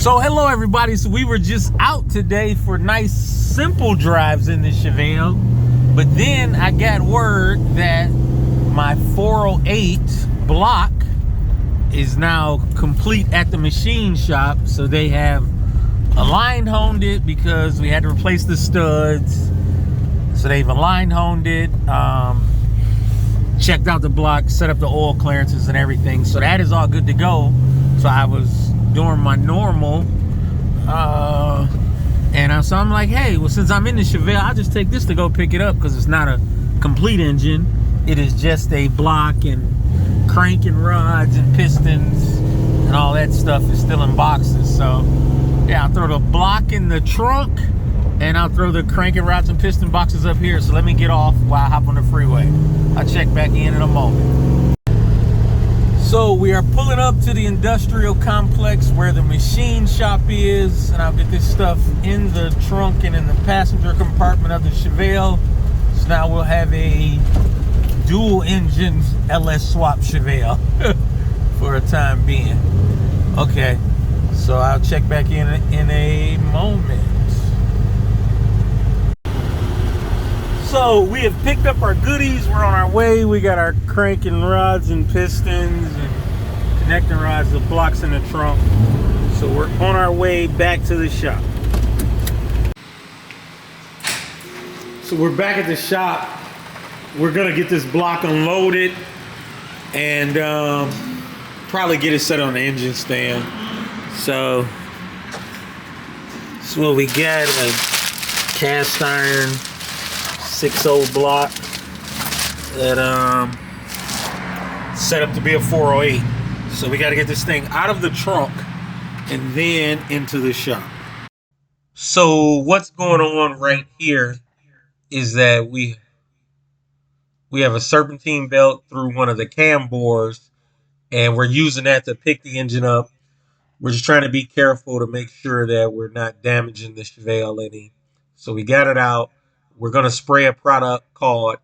So hello everybody, so we were just out today for nice simple drives in the Chevelle, but then I got word that my 408 block is now complete at the machine shop. So they have aligned honed it because we had to replace the studs. So they've aligned honed it, checked out the block, set up the oil clearances and everything. So that is all good to go. So I was doing my normal, so I'm like, hey, well, since I'm in the Chevelle, I'll just take this to go pick it up because it's not a complete engine. It is just a block, and cranking rods and pistons and all that stuff is still in boxes. So yeah, I'll throw the block in the trunk and I'll throw the cranking rods and piston boxes up here. So let me get off while I hop on the freeway. I'll check back in a moment. So we are pulling up to the industrial complex where the machine shop is, and I'll get this stuff in the trunk and in the passenger compartment of the Chevelle. So now we'll have a dual engine LS swap Chevelle for a time being. Okay, so I'll check back in a moment. So we have picked up our goodies. We're on our way. We got our cranking rods and pistons and connecting rods, the blocks in the trunk. So we're on our way back to the shop. So we're back at the shop. We're gonna get this block unloaded and probably get it set on the engine stand. So that's what we got, a cast iron 6.0 block that set up to be a 408. So we got to get this thing out of the trunk and then into the shop. So what's going on right here is that we have a serpentine belt through one of the cam bores, and we're using that to pick the engine up. We're just trying to be careful to make sure that we're not damaging the Chevelle any. So we got it out. We're going to spray a product called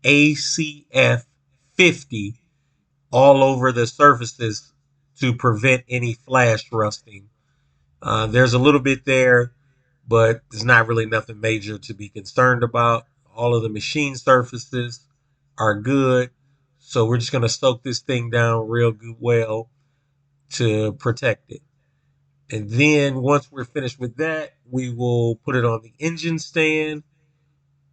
ACF 50 all over the surfaces to prevent any flash rusting. There's a little bit there, but there's not really nothing major to be concerned about. All of the machine surfaces are good. So we're just going to soak this thing down real good, well, to protect it. And then once we're finished with that, we will put it on the engine stand.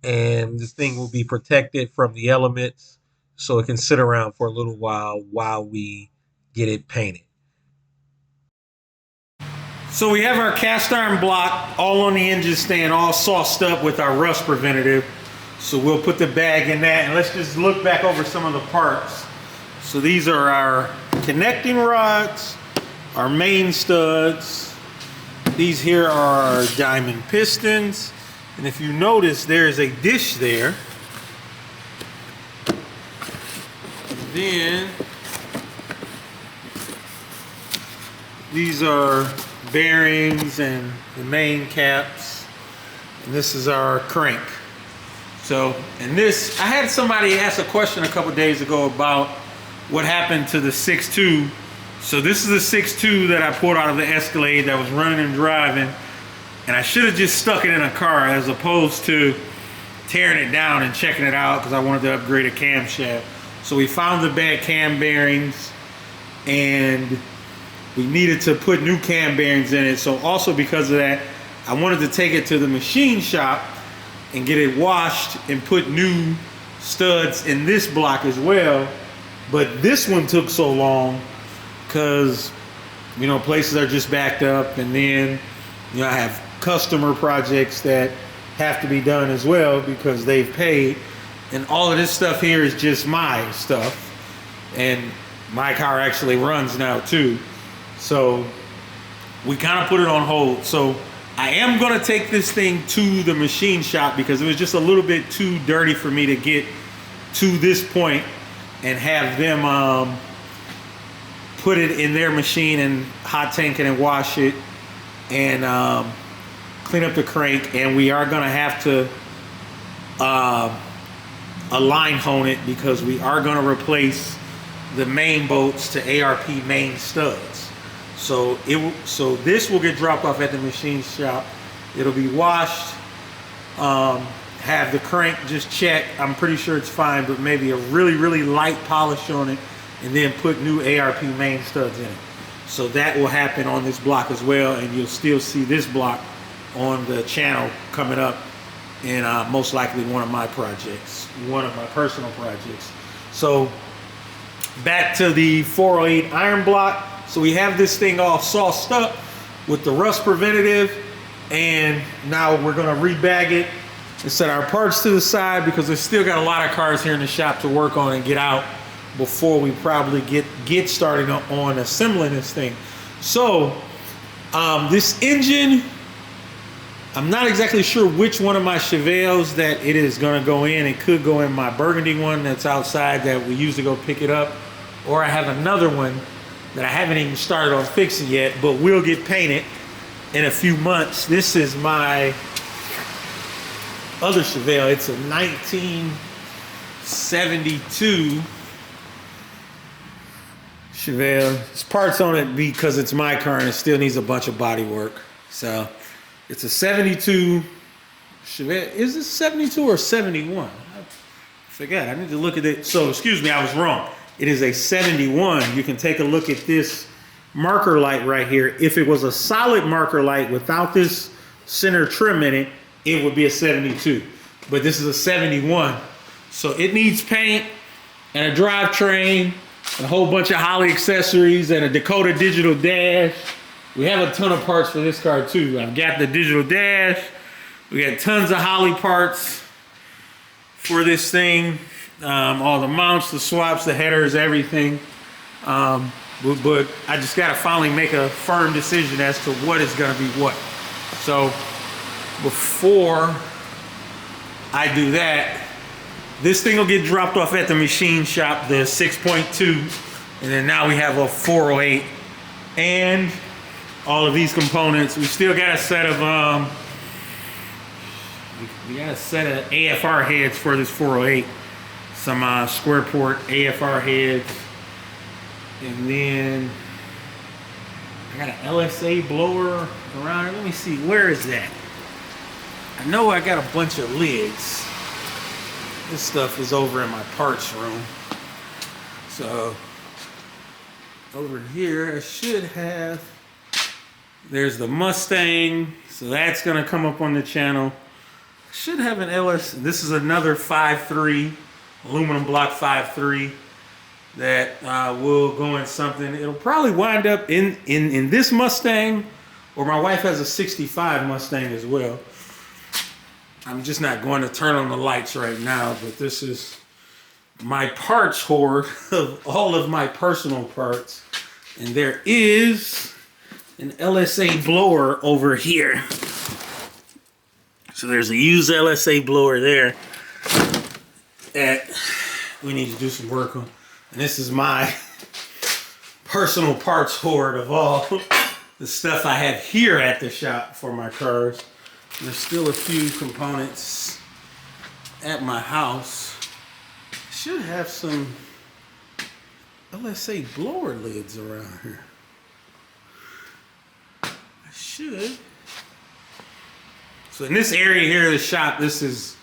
And this thing will be protected from the elements so it can sit around for a little while we get it painted. So we have our cast iron block all on the engine stand, all sauced up with our rust preventative. So we'll put the bag in that, and let's just look back over some of the parts. So these are our connecting rods, our main studs. These here are our diamond pistons. And if you notice, there's a dish there. Then these are bearings and the main caps. And this is our crank. So, and this, I had somebody ask a question a couple days ago about what happened to the 6.2. So this is the 6.2 that I pulled out of the Escalade that was running and driving. And I should have just stuck it in a car as opposed to tearing it down and checking it out because I wanted to upgrade a camshaft. So we found the bad cam bearings and we needed to put new cam bearings in it. So also because of that, I wanted to take it to the machine shop and get it washed and put new studs in this block as well. But this one took so long because, you know, places are just backed up, and then, you know, I have customer projects that have to be done as well because they've paid, and all of this stuff here is just my stuff, and my car actually runs now too. So we kind of put it on hold. So I am going to take this thing to the machine shop because it was just a little bit too dirty for me to get to this point and have them put it in their machine and hot tank it and wash it and clean up the crank. And we are going to have to align hone it because we are going to replace the main bolts to ARP main studs. So this will get dropped off at the machine shop. It'll be washed. Have the crank just checked. I'm pretty sure it's fine, but maybe a really light polish on it, and then put new ARP main studs in it. So that will happen on this block as well, and you'll still see this block on the channel coming up in most likely one of my projects, one of my personal projects. So back to the 408 iron block. So we have this thing all sauced up with the rust preventative, and now we're gonna rebag it and set our parts to the side, because we've still got a lot of cars here in the shop to work on and get out before we probably get started on assembling this thing. So this engine, I'm not exactly sure which one of my Chevelles that it is gonna go in. It could go in my burgundy one that's outside that we usually go pick it up, or I have another one that I haven't even started on fixing yet, but will get painted in a few months. This is my other Chevelle. It's a 1972 Chevelle. There's parts on it because it's my car and it still needs a bunch of body work. So it's a 72 Chevelle. Is this 72 or 71? I forgot. I need to look at it. So excuse me, I was wrong. It is a 71. You can take a look at this marker light right here. If it was a solid marker light without this center trim in it, it would be a 72. But this is a 71. So it needs paint and a drivetrain, a whole bunch of Holley accessories, and a Dakota digital dash. We have a ton of parts for this car too. I've got the digital dash. We got tons of Holley parts for this thing. All the mounts, the swaps, the headers, everything. But I just gotta finally make a firm decision as to what is gonna be what. So before I do that, this thing will get dropped off at the machine shop, the 6.2, and then now we have a 408 and all of these components. We still got a set of AFR heads for this 408, some square port AFR heads, and then I got an LSA blower around here. Let me see, where is that? I know I got a bunch of lids. This stuff is over in my parts room. So over here I should have, there's the Mustang. So that's gonna come up on the channel. I should have an LS, this is another 5.3, aluminum block 5.3 that will go in something. It'll probably wind up in this Mustang, or my wife has a 65 Mustang as well. I'm just not going to turn on the lights right now, but this is my parts hoard of all of my personal parts. And there is an LSA blower over here. So there's a used LSA blower there that we need to do some work on. And this is my personal parts hoard of all the stuff I have here at the shop for my cars. There's still a few components at my house. Should have some LSA blower lids around here. I should. So in this area here of the shop, this is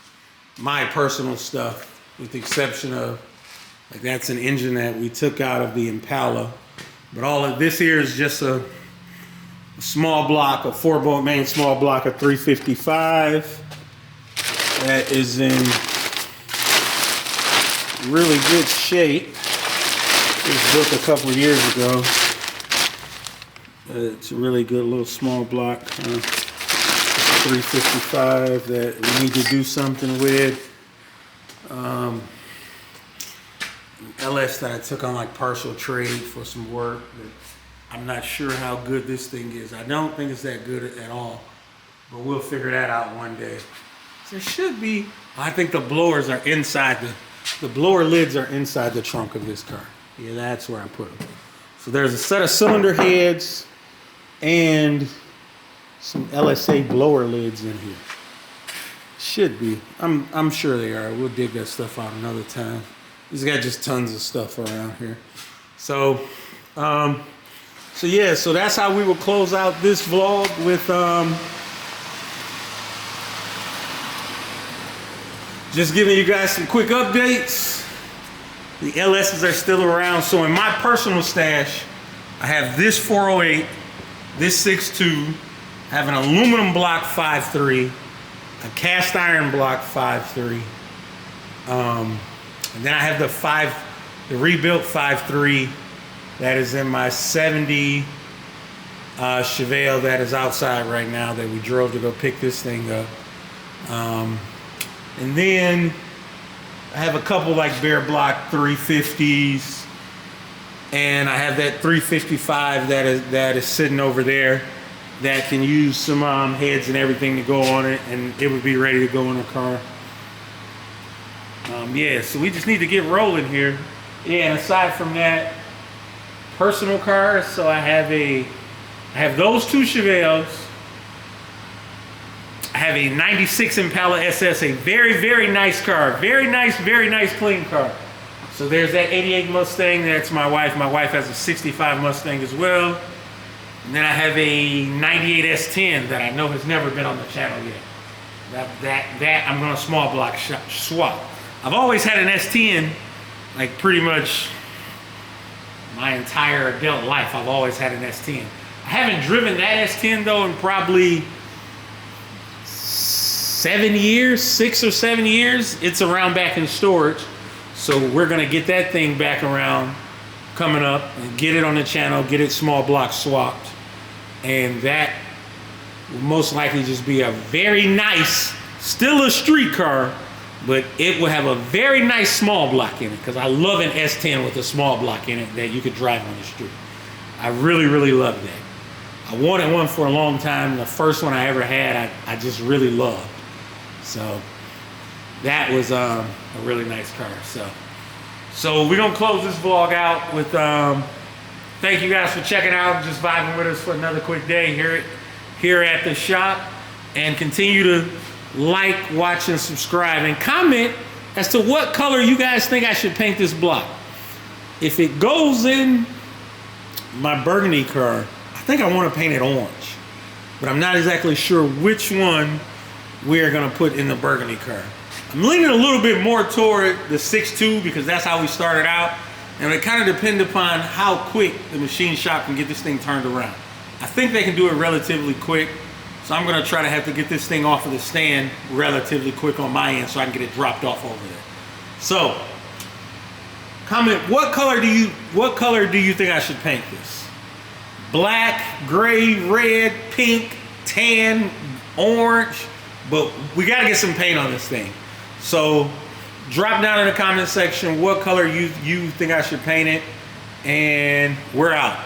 my personal stuff, with the exception of, like, that's an engine that we took out of the Impala. But all of this here is just a small block, a 4-bolt main small block of 355 that is in really good shape. It was built a couple of years ago. It's a really good little small block, 355 that we need to do something with. LS that I took on like partial trade for some work. I'm not sure how good this thing is. I don't think it's that good at all, but we'll figure that out one day. So it should be, I think the blowers are inside, the blower lids are inside the trunk of this car. Yeah, that's where I put them. So there's a set of cylinder heads and some LSA blower lids in here. Should be, I'm sure they are. We'll dig that stuff out another time. He's got just tons of stuff around here. So, So yeah, so that's how we will close out this vlog with just giving you guys some quick updates. The LSs are still around. So in my personal stash, I have this 408, this 6.2, I have an aluminum block 5.3, a cast iron block 5.3, and then I have the rebuilt 5.3 that is in my 70 Chevelle that is outside right now that we drove to go pick this thing up. And then I have a couple like bare block 350s, and I have that 355 that is sitting over there that can use some heads and everything to go on it, and it would be ready to go in the car. Yeah, so we just need to get rolling here. Yeah, and aside from that, personal cars. So I have those two Chevelles. I have a 96 Impala SS, a very, very nice car. Very nice clean car. So there's that 88 Mustang, that's my wife. My wife has a 65 Mustang as well. And then I have a 98 S10 that I know has never been on the channel yet. That I'm gonna small block swap. I've always had an S10, like pretty much my entire adult life. I've always had an S10. I haven't driven that S10 though in probably 7 years, 6 or 7 years. It's around back in storage. So we're gonna get that thing back around coming up and get it on the channel, get it small block swapped. And that will most likely just be a very nice, still a street car, but it will have a very nice small block in it, because I love an S10 with a small block in it that you could drive on the street. I really love that. I wanted one for a long time. The first one I ever had, I just really loved. So that was a really nice car. So we're gonna close this vlog out with thank you guys for checking out, just vibing with us for another quick day here at the shop, and continue to like, watch, and subscribe, and comment as to what color you guys think I should paint this block. If it goes in my burgundy car, I think I want to paint it orange, but I'm not exactly sure which one we're gonna put in the burgundy car. I'm leaning a little bit more toward the 6.2 because that's how we started out, and it kind of depends upon how quick the machine shop can get this thing turned around. I think they can do it relatively quick, so I'm gonna try to have to get this thing off of the stand relatively quick on my end so I can get it dropped off over there. So, comment, what color do you think I should paint this? Black, gray, red, pink, tan, orange, but we gotta get some paint on this thing. So drop down in the comment section what color you think I should paint it, and we're out.